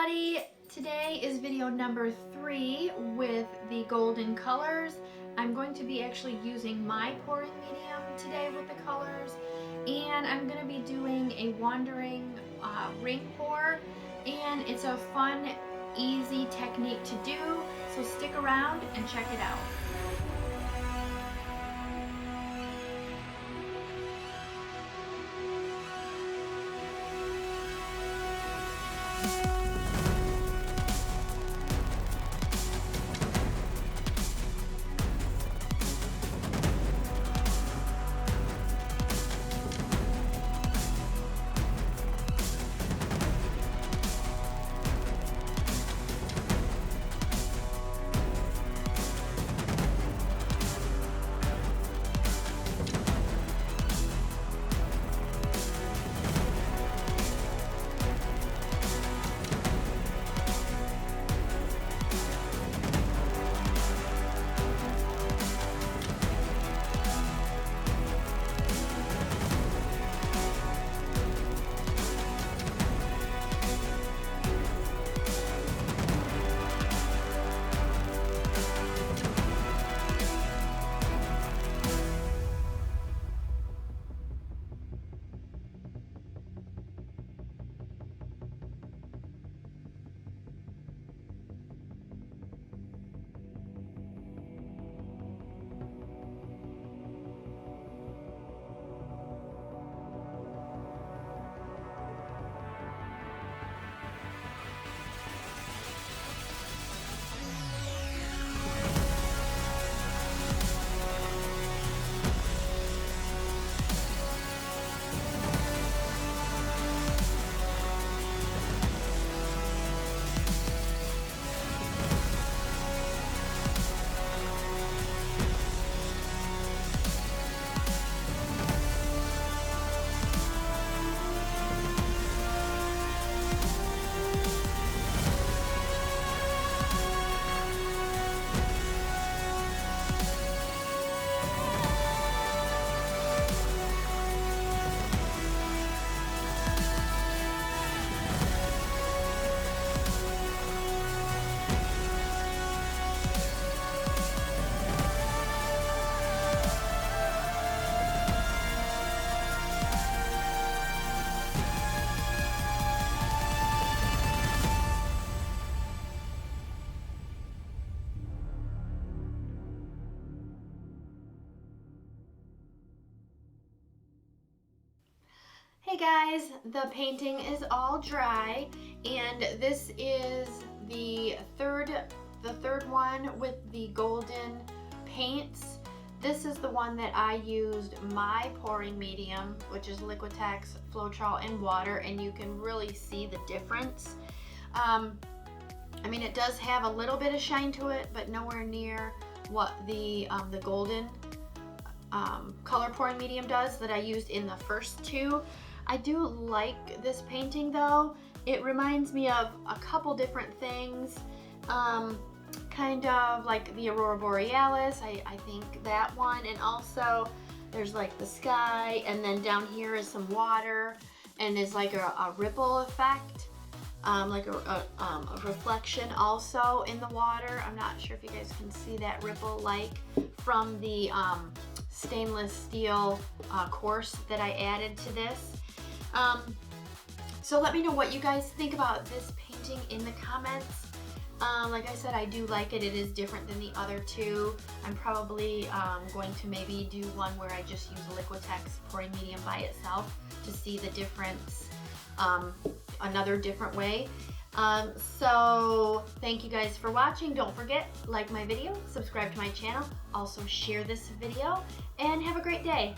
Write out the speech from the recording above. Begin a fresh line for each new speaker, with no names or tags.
everybody! Today is video number 3 with the golden colors. I'm going to be actually using my pouring medium today with the colors, and I'm going to be doing a wandering ring pour, and it's a fun, easy technique to do, so stick around and check it out. Hey guys, the painting is all dry, and this is the third one with the golden paints. This is the one that I used my pouring medium, which is Liquitex, Floetrol, and water, and you can really see the difference. I mean, it does have a little bit of shine to it, but nowhere near what the golden color pouring medium does that I used in the first two. I do like this painting though. It reminds me of a couple different things, kind of like the Aurora Borealis, I think that one, and also there's like the sky, and then down here is some water, and there's like a ripple effect, like a reflection also in the water. I'm not sure if you guys can see that ripple like from the stainless steel course that I added to this. So let me know what you guys think about this painting in the comments. Like I said, I do like it. It is different than the other two. I'm probably going to maybe do one where I just use Liquitex pouring medium by itself to see the difference, another different way. So thank you guys for watching. Don't forget, like my video, subscribe to my channel, also share this video, and have a great day.